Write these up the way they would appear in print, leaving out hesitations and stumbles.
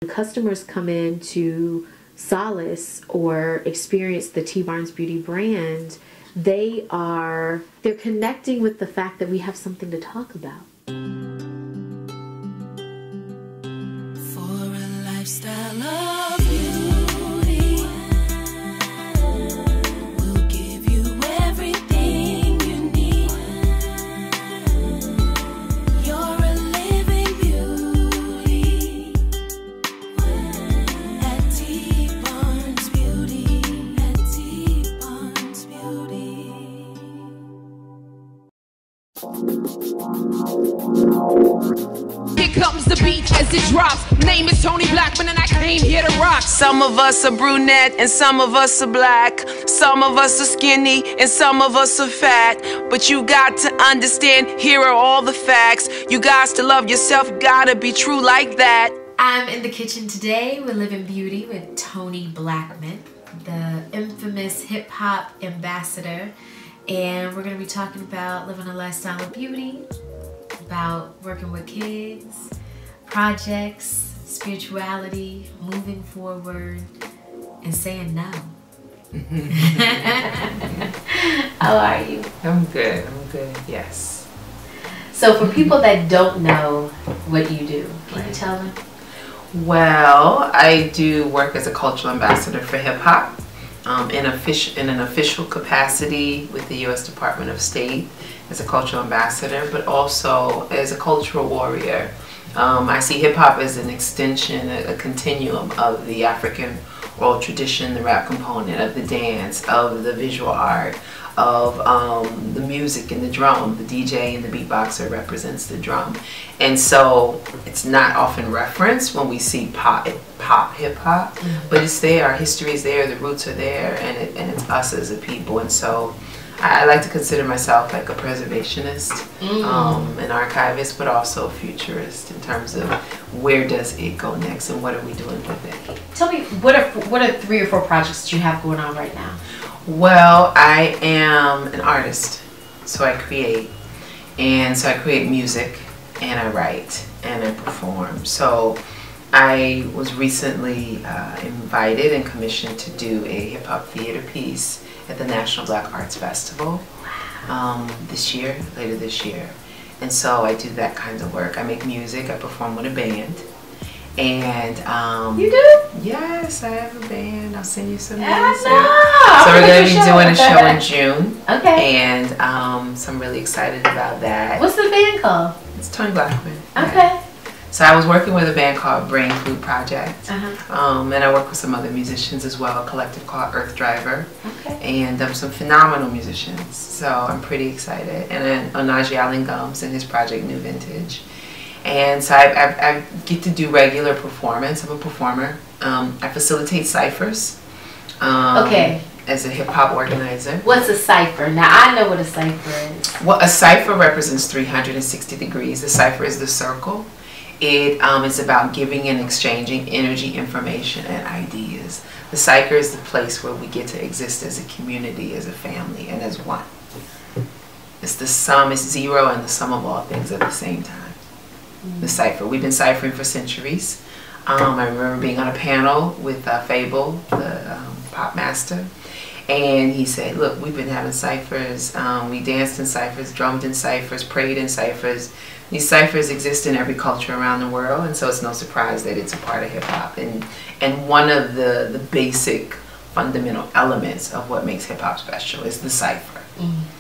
When customers come in to solace or experience the T.Barnes Beauty brand, they're connecting with the fact that we have something to talk about. For a lifestyle of beauty, we'll give you everything you need. You're a living beauty at T.Barnes Beauty, at T.Barnes Beauty. Here comes the beat as it drops. Name is Tony Blackman and I came here to rock. Some of us are brunette and some of us are black. Some of us are skinny and some of us are fat. But you got to understand, here are all the facts. You guys to love yourself, gotta be true like that. I'm in the kitchen today with Living Beauty with Tony Blackman, the infamous hip-hop ambassador. And we're going to be talking about living a lifestyle of beauty, about working with kids, projects, spirituality, moving forward, and saying no. How are you? I'm good, yes. So for people that don't know what you do, can you tell them? Well, I do work as a cultural ambassador for hip-hop in an official capacity with the U.S. Department of State as a cultural ambassador, but also as a cultural warrior. I see hip-hop as an extension, a continuum of the African oral tradition, the rap component, of the dance, of the visual art, of the music and the drum. The DJ and the beatboxer represents the drum. And so it's not often referenced when we see pop hip-hop, but it's there, our history is there, the roots are there, and it's us as a people. And so I like to consider myself like a preservationist, an archivist, but also a futurist in terms of where does it go next and what are we doing with it. Tell me, what are 3 or 4 projects that you have going on right now? Well, I am an artist, so I create. And so I create music, and I write, and I perform. So I was recently invited and commissioned to do a hip-hop theater piece at the National Black Arts Festival later this year. And so I do that kind of work. I make music, I perform with a band. And you do? Yes, I have a band. I'll send you some music. Yeah, so we're going to be doing a show in June. Okay. And so I'm really excited about that. What's the band called? It's Tony Blackman. Okay. Yeah. So I was working with a band called Brain Food Project. And I work with some other musicians as well, a collective called Earth Driver. Okay. And some phenomenal musicians. So I'm pretty excited. And then Onaji Allen Gums and his project New Vintage. And so I get to do regular performance. I'm a performer. I facilitate ciphers. Okay. As a hip hop organizer. What's a cipher? Now I know what a cipher is. Well, a cipher represents 360 degrees. The cipher is the circle. It is about giving and exchanging energy, information, and ideas. The cipher is the place where we get to exist as a community, as a family, and as one. It's the sum, it's zero, and the sum of all things at the same time. The cipher. We've been ciphering for centuries. I remember being on a panel with Fable, the pop master, and he said, look, we've been having ciphers. We danced in ciphers, drummed in ciphers, prayed in ciphers. These ciphers exist in every culture around the world, and so it's no surprise that it's a part of hip-hop. And one of the basic fundamental elements of what makes hip-hop special is the cipher.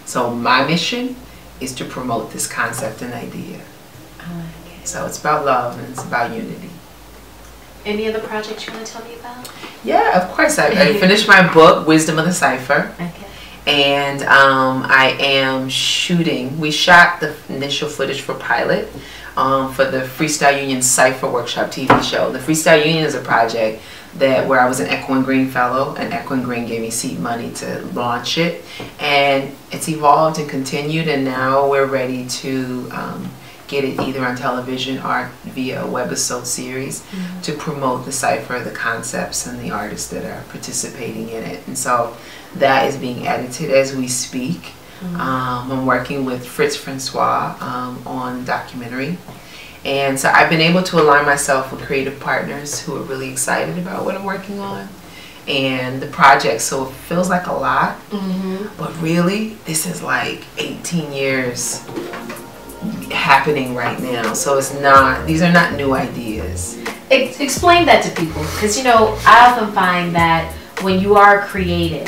So my mission is to promote this concept and idea. So it's about love and it's about unity. Any other projects you want to tell me about? Yeah, of course. I finished my book, Wisdom of the Cipher. Okay. And I am shooting. We shot the initial footage for pilot for the Freestyle Union Cipher Workshop TV show. The Freestyle Union is a project where I was an Echo and Green Fellow, and Echo and Green gave me seed money to launch it. And it's evolved and continued, and now we're ready to get it either on television or via a webisode series to promote the cipher, the concepts, and the artists that are participating in it. And so that is being edited as we speak. I'm working with Fritz Francois on documentary. And so I've been able to align myself with creative partners who are really excited about what I'm working on and the project. So it feels like a lot, but really this is like 18 years happening right now. So it's not, these are not new ideas. Explain that to people, because you know, I often find that when you are creative,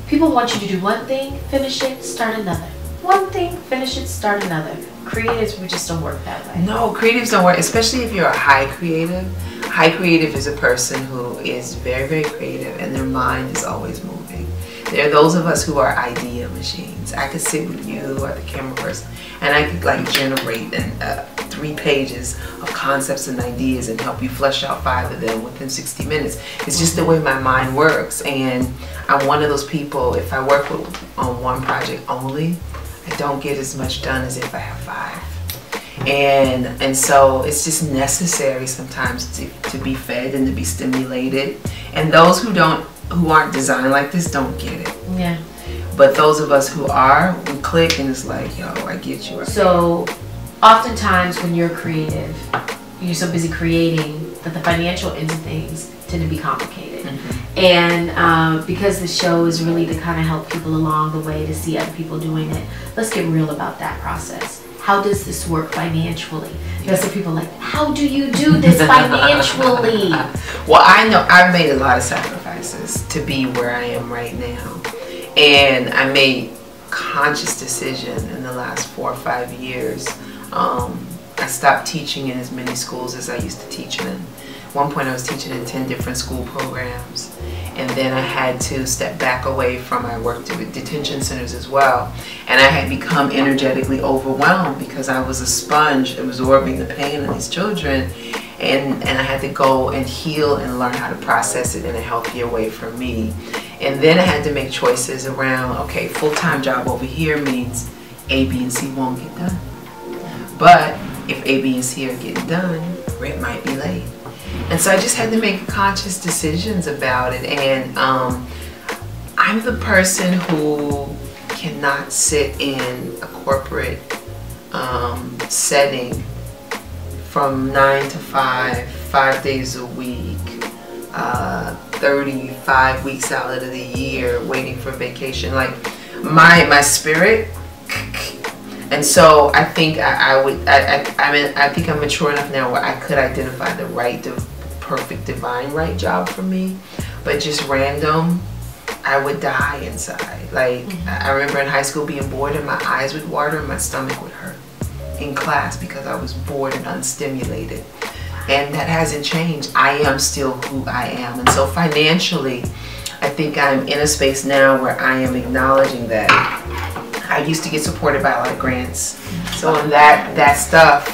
people want you to do one thing, finish it, start another. One thing, finish it, start another. Creatives, we just don't work that way. No, creatives don't work, especially if you're a high creative. High creative is a person who is very, very creative and their mind is always moving. There are those of us who are idea machines. I could sit with you or the camera person and I could like generate 3 pages of concepts and ideas and help you flesh out 5 of them within 60 minutes. It's just the way my mind works, and I'm one of those people, if I work on one project only, I don't get as much done as if I have 5. And so it's just necessary sometimes to be fed and to be stimulated. And those who aren't designed like this don't get it. Yeah. But those of us who are, we click and it's like, yo, I get you. So oftentimes when you're creative, you're so busy creating that the financial ends of things tend to be complicated. And because the show is really to kind of help people along the way to see other people doing it, let's get real about that process. How does this work financially? There's some people like, how do you do this financially? Well, I know I've made a lot of sacrifices to be where I am right now. And I made conscious decision in the last 4 or 5 years. I stopped teaching in as many schools as I used to teach in. At one point I was teaching in 10 different school programs. And then I had to step back away from, I worked with detention centers as well. And I had become energetically overwhelmed because I was a sponge absorbing the pain of these children. And I had to go and heal and learn how to process it in a healthier way for me. And then I had to make choices around, okay, full-time job over here means A, B, and C won't get done. But if A, B, and C are getting done, rent might be late. And so I just had to make conscious decisions about it. And I'm the person who cannot sit in a corporate setting from 9 to 5, 5 days a week, 35 weeks out of the year waiting for vacation. Like my spirit. And so I think I think I'm mature enough now where I could identify the right, perfect, divine right job for me. But just random, I would die inside. Like I remember in high school being bored and my eyes would water and my stomach would hurt in class because I was bored and unstimulated. And that hasn't changed. I am still who I am. And so financially, I think I'm in a space now where I am acknowledging that I used to get supported by a lot of grants. So when that stuff,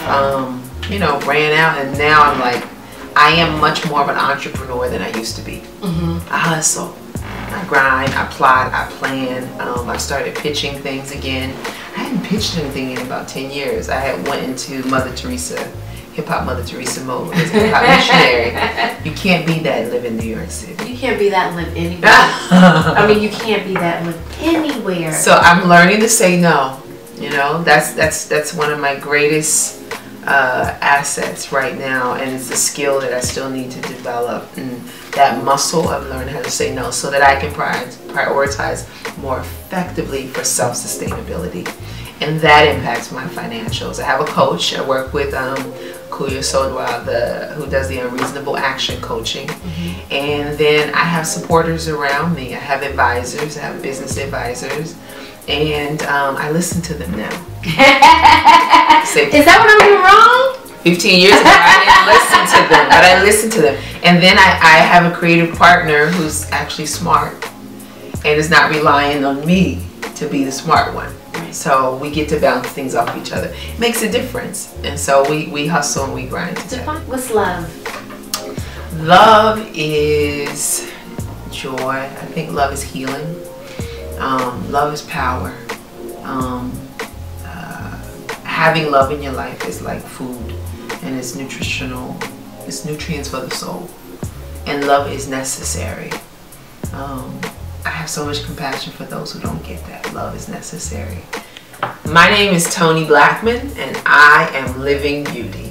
you know, ran out, and now I'm like, I am much more of an entrepreneur than I used to be. I hustle, I grind, I plot, I plan. I started pitching things again. I hadn't pitched anything in about 10 years. I had went into Mother Teresa, hip-hop Mother Teresa mode as a hip-hop missionary. You can't be that and live in New York City. You can't be that and live anywhere. I mean, you can't be that and live anywhere. So I'm learning to say no. You know, that's one of my greatest assets right now, and it's a skill that I still need to develop. And that muscle of learning how to say no so that I can prioritize more effectively for self-sustainability. And that impacts my financials. I have a coach. I work with Kuya Sodwa, who does the unreasonable action coaching. And then I have supporters around me. I have advisors. I have business advisors. And I listen to them now. Is that what I'm doing wrong? 15 years ago, I didn't listen to them, but I listen to them. And then I have a creative partner who's actually smart and is not relying on me to be the smart one. So we get to bounce things off each other. It makes a difference. And so we hustle and we grind together. What's love? Love is joy. I think love is healing. Love is power. Having love in your life is like food, and it's nutritional. It's nutrients for the soul. And love is necessary. I have so much compassion for those who don't get that. Love is necessary. My name is Toni Blackman, and I am living beauty.